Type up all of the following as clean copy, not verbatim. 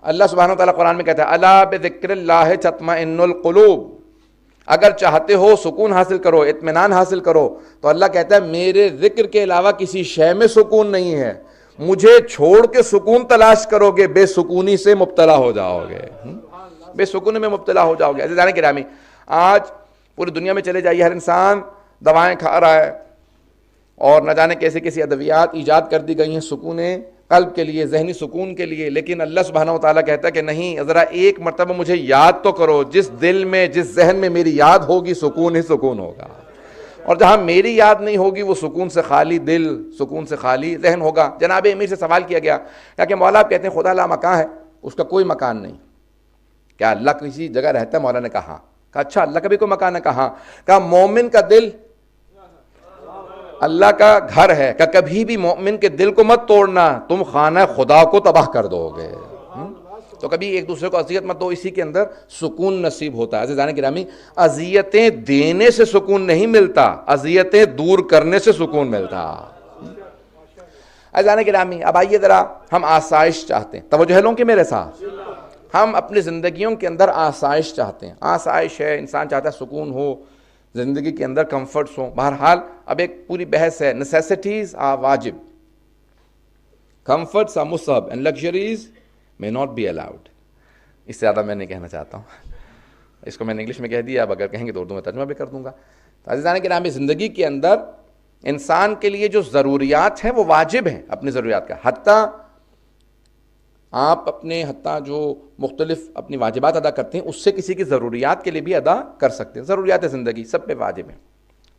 اللہ سبحانہ وتعالیٰ قرآن میں کہتا ہے الا بذکر اللہ تطمئن القلوب، اگر چاہتے ہو سکون حاصل کرو، اطمینان حاصل کرو، تو اللہ کہتا ہے میرے ذکر کے علاوہ کسی شے میں سکون نہیں ہے، مجھے چھوڑ کے سکون تلاش کرو گے بے سکونی سے مبتلا ہو جاؤ گے، بے سکونی میں مبتلا ہو جاؤ گے۔ عزیزان گرامی، آج پوری دنیا میں چلے جائیے، ہر انسان دوائیں کھا رہا ہے، اور نہ جانے کیسے کیسی ادویات ایجاد کر دی گئی ہیں سکون قلب کے لیے، ذہنی سکون کے لیے، لیکن اللہ سبحانہ وتعالیٰ کہتا ہے کہ نہیں، ذرا ایک مرتبہ مجھے یاد تو کرو، جس دل میں جس ذہن میں میری یاد ہوگی سکون ہی سکون ہوگا، اور جہاں میری یاد نہیں ہوگی وہ سکون سے خالی دل، سکون سے خالی ذہن ہوگا۔ جناب امیر سے سوال کیا گیا کہ مولا آپ کہتے ہیں خدا لا مکان ہے، اس کا کوئی مکان نہیں، کیا اللہ کسی جگہ رہتا ہے؟ مولا نے کہا اچھا اللہ کا بھی کوئی مکان ہے؟ کہا مومن کا دل اللہ کا گھر ہے، کہ کبھی بھی مومن کے دل کو مت توڑنا، تم خانہ خدا کو تباہ کر دو گے، تو کبھی ایک دوسرے کو اذیت مت دو، اسی کے اندر سکون نصیب ہوتا ہے۔ عزیزان گرامی، اذیتیں دینے سے سکون نہیں ملتا، اذیتیں دور کرنے سے سکون ملتا۔ عزیزان گرامی، اب آئیے ذرا ہم آسائش چاہتے ہیں، توجہ لوں کہ میرے ساتھ، ہم اپنی زندگیوں کے اندر آسائش چاہتے ہیں، آسائش ہے، انسان چاہتا ہے سکون ہو زندگی کے اندر، کمفرٹس ہوں۔ بہرحال اب ایک پوری بحث ہے، نیسیسٹیز آر واجب، کمفرٹس آر مستحب، and luxuries may not be allowed۔ اس سے زیادہ میں نہیں کہنا چاہتا ہوں، اس کو میں نے انگلش میں کہہ دیا، اب اگر کہیں گے تو اردو میں ترجمہ بھی کر دوں گا۔ تو عزیزان کرام، زندگی کے اندر انسان کے لیے جو ضروریات ہیں وہ واجب ہیں، اپنی ضروریات کا، حتیٰ آپ حتیٰ جو مختلف اپنی واجبات ادا کرتے ہیں اس سے کسی کی ضروریات کے لیے بھی ادا کر سکتے ہیں۔ ضروریات زندگی سب پہ واجب ہیں،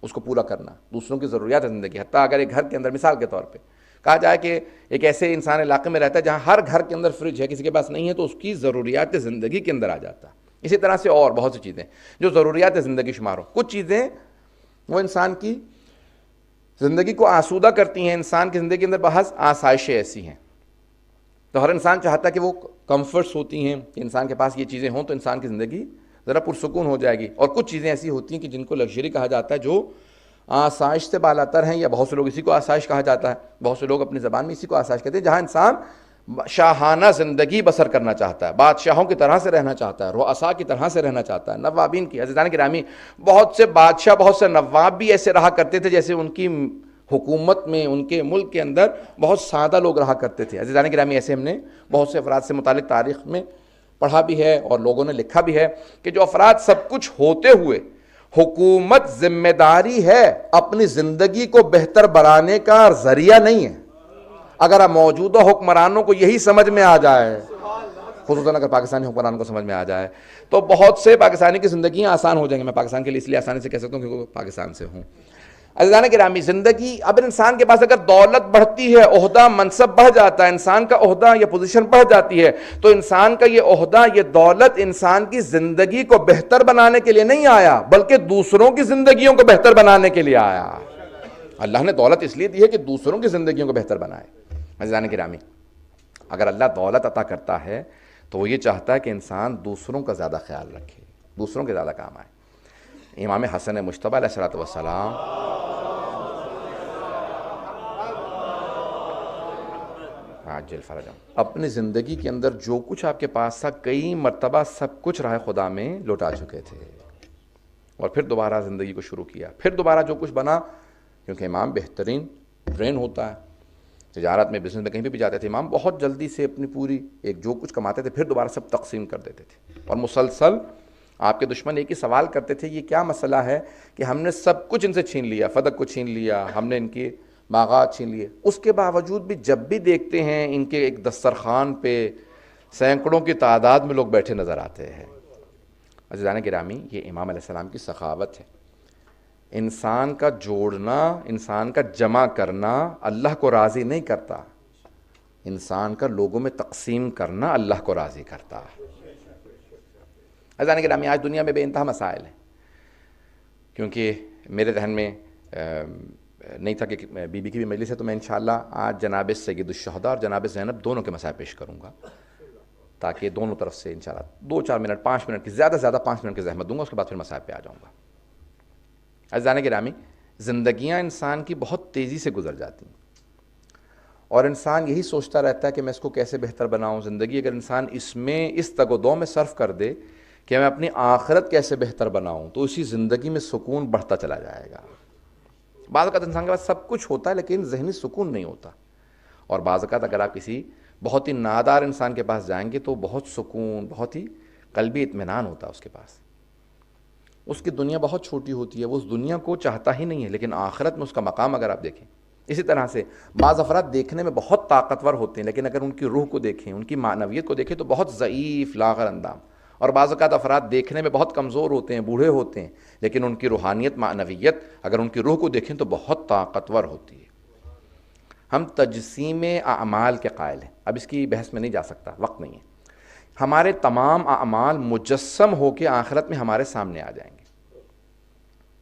اس کو پورا کرنا، دوسروں کی ضروریات زندگی، حتیٰ اگر ایک گھر کے اندر مثال کے طور پہ کہا جائے کہ ایک ایسے انسان علاقے میں رہتا ہے جہاں ہر گھر کے اندر فریج ہے، کسی کے پاس نہیں ہے، تو اس کی ضروریات زندگی کے اندر آ جاتا ہے۔ اسی طرح سے اور بہت سی چیزیں جو ضروریات زندگی شمار ہو، کچھ چیزیں وہ انسان کی زندگی کو آسودہ کرتی ہیں، انسان کی زندگی کے اندر بحث آسائشیں ایسی ہیں، تو ہر انسان چاہتا ہے کہ وہ کمفرٹس ہوتی ہیں کہ انسان کے پاس یہ چیزیں ہوں تو انسان کی زندگی ذرا پرسکون ہو جائے گی، اور کچھ چیزیں ایسی ہوتی ہیں کہ جن کو لگژری کہا جاتا ہے، جو آسائش سے بالاتر ہیں، یا بہت سے لوگ اسی کو آسائش کہا جاتا ہے، بہت سے لوگ اپنی زبان میں اسی کو آسائش کہتے ہیں، جہاں انسان شاہانہ زندگی بسر کرنا چاہتا ہے، بادشاہوں کی طرح سے رہنا چاہتا ہے، رؤساء کی طرح سے رہنا چاہتا ہے، نوابین کی۔ عزیزان گرامی، بہت سے بادشاہ، بہت سے نواب بھی ایسے رہا کرتے تھے جیسے ان کی حکومت میں، ان کے ملک کے اندر بہت سادہ لوگ رہا کرتے تھے۔ عزیزان گرامی، ایسے ہم نے بہت سے افراد سے متعلق تاریخ میں پڑھا بھی ہے اور لوگوں نے لکھا بھی ہے کہ جو افراد سب کچھ ہوتے ہوئے حکومت ذمہ داری ہے اپنی زندگی کو بہتر بنانے کا ذریعہ نہیں ہے، اگر موجودہ حکمرانوں کو یہی سمجھ میں آ جائے، خصوصاً اگر پاکستانی حکمرانوں کو سمجھ میں آ جائے، تو بہت سے پاکستانی کی زندگیاں آسان ہو جائیں گی۔ میں پاکستان کے لیے اس لیے آسانی سے کہہ سکتا ہوں کیونکہ پاکستان سے ہوں۔ عزیزان گرامی، زندگی، اب انسان کے پاس اگر دولت بڑھتی ہے، عہدہ منصب بڑھ جاتا ہے، انسان کا عہدہ یا پوزیشن بڑھ جاتی ہے، تو انسان کا یہ عہدہ، یہ دولت انسان کی زندگی کو بہتر بنانے کے لیے نہیں آیا، بلکہ دوسروں کی زندگیوں کو بہتر بنانے کے لیے آیا۔ اللہ نے دولت اس لیے دی ہے کہ دوسروں کی زندگیوں کو بہتر بنائے۔ عزیزان گرامی، اگر اللہ دولت عطا کرتا ہے تو وہ یہ چاہتا ہے کہ انسان دوسروں کا زیادہ خیال رکھے، دوسروں کے زیادہ کام آئے۔ امام حسن مجتبی علیہ السلام عجل فرجہم، اپنی زندگی کے اندر جو کچھ آپ کے پاس تھا کئی مرتبہ سب کچھ راہ خدا میں لوٹا چکے تھے، اور پھر دوبارہ زندگی کو شروع کیا، پھر دوبارہ جو کچھ بنا، کیونکہ امام بہترین برین ہوتا ہے، تجارت میں، بزنس میں، کہیں بھی جاتے تھے، امام بہت جلدی سے اپنی پوری ایک جو کچھ کماتے تھے پھر دوبارہ سب تقسیم کر دیتے تھے، اور مسلسل آپ کے دشمن ایک ہی سوال کرتے تھے، یہ کیا مسئلہ ہے کہ ہم نے سب کچھ ان سے چھین لیا، فدق کو چھین لیا، ہم نے ان کے باغات چھین لیے، اس کے باوجود بھی جب بھی دیکھتے ہیں ان کے ایک دسترخوان پہ سینکڑوں کی تعداد میں لوگ بیٹھے نظر آتے ہیں۔ عزیزان گرامی، یہ امام علیہ السلام کی سخاوت ہے۔ انسان کا جوڑنا، انسان کا جمع کرنا اللہ کو راضی نہیں کرتا، انسان کا لوگوں میں تقسیم کرنا اللہ کو راضی کرتا۔ عزیزان گرامی، آج دنیا میں بے انتہا مسائل ہیں، کیونکہ میرے ذہن میں نہیں تھا کہ بی بی کی بھی مجلس ہے، تو میں انشاءاللہ آج جناب سید الشہداء اور جناب زینب دونوں کے مسائل پیش کروں گا، تاکہ دونوں طرف سے انشاءاللہ 2-4 منٹ، 5 منٹ کی زیادہ سے زیادہ 5 منٹ کی زحمت دوں گا، اس کے بعد پھر مسائل پہ آ جاؤں گا۔ عزیزان گرامی، زندگیاں انسان کی بہت تیزی سے گزر جاتی ہیں، اور انسان یہی سوچتا رہتا ہے کہ میں اس کو کیسے بہتر بناؤں. زندگی اگر انسان اس تگ و دو میں صرف کر دے کہ میں اپنی آخرت کیسے بہتر بناؤں, تو اسی زندگی میں سکون بڑھتا چلا جائے گا. بعض اوقات انسان کے پاس سب کچھ ہوتا ہے لیکن ذہنی سکون نہیں ہوتا, اور بعض اوقات اگر آپ کسی بہت ہی نادار انسان کے پاس جائیں گے تو بہت سکون, بہت ہی قلبی اطمینان ہوتا ہے اس کے پاس. اس کی دنیا بہت چھوٹی ہوتی ہے, وہ اس دنیا کو چاہتا ہی نہیں ہے, لیکن آخرت میں اس کا مقام اگر آپ دیکھیں. اسی طرح سے بعض افراد دیکھنے میں بہت طاقتور ہوتے ہیں لیکن اگر ان کی روح کو دیکھیں, ان کی معنویت کو دیکھیں تو بہت ضعیف لاغر اندام. اور بعض اوقات افراد دیکھنے میں بہت کمزور ہوتے ہیں, بوڑھے ہوتے ہیں, لیکن ان کی روحانیت, معنویت اگر ان کی روح کو دیکھیں تو بہت طاقتور ہوتی ہے. ہم تجسیم اعمال کے قائل ہیں. اب اس کی بحث میں نہیں جا سکتا, وقت نہیں ہے. ہمارے تمام اعمال مجسم ہو کے آخرت میں ہمارے سامنے آ جائیں گے.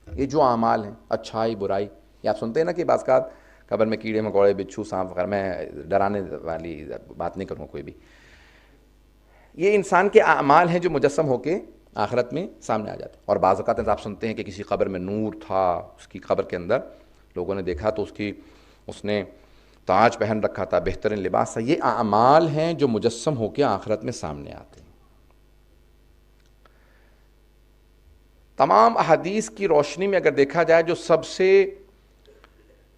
یہ جو اعمال ہیں, اچھائی برائی, یہ آپ سنتے ہیں نا کہ بعض اوقات قبر میں کیڑے مکوڑے, بچھو, سانپ وغیرہ, میں ڈرانے والی بات نہیں کروں کوئی بھی. یہ انسان کے اعمال ہیں جو مجسم ہو کے آخرت میں سامنے آ جاتے ہیں. اور بعض اوقات آپ سنتے ہیں کہ کسی قبر میں نور تھا, اس کی قبر کے اندر لوگوں نے دیکھا تو اس نے تاج پہن رکھا تھا, بہترین لباس تھا. یہ اعمال ہیں جو مجسم ہو کے آخرت میں سامنے آتے ہیں. تمام احادیث کی روشنی میں اگر دیکھا جائے جو سب سے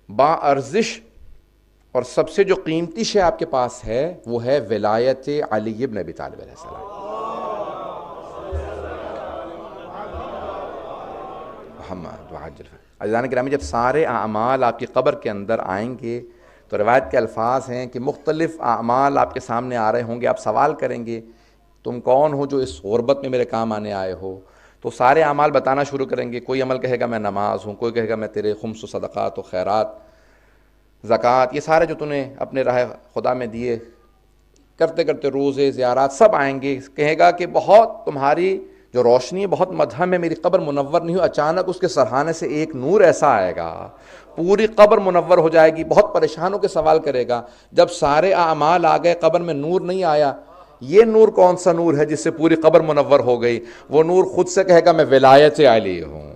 با ارزش اور سب سے جو قیمتی شے آپ کے پاس ہے وہ ہے ولایت علی بن ابی طالب علیہ السلام. محمد وعجل. عزیزان گرامی, جب سارے اعمال آپ کی قبر کے اندر آئیں گے تو روایت کے الفاظ ہیں کہ مختلف اعمال آپ کے سامنے آ رہے ہوں گے. آپ سوال کریں گے تم کون ہو جو اس غربت میں میرے کام آنے آئے ہو؟ تو سارے اعمال بتانا شروع کریں گے. کوئی عمل کہے گا میں نماز ہوں, کوئی کہے گا میں تیرے خمس و صدقات و خیرات, زکوٰۃ, یہ سارے جو تم نے اپنے راہ خدا میں دیے, کرتے کرتے روزے, زیارات, سب آئیں گے. کہے گا کہ بہت تمہاری جو روشنی ہے بہت مدھم ہے, میری قبر منور نہیں ہو. اچانک اس کے سرہانے سے ایک نور ایسا آئے گا, پوری قبر منور ہو جائے گی. بہت پریشان ہو کے سوال کرے گا, جب سارے اعمال آ گئے قبر میں نور نہیں آیا, یہ نور کون سا نور ہے جس سے پوری قبر منور ہو گئی؟ وہ نور خود سے کہے گا میں ولایت علی ہوں.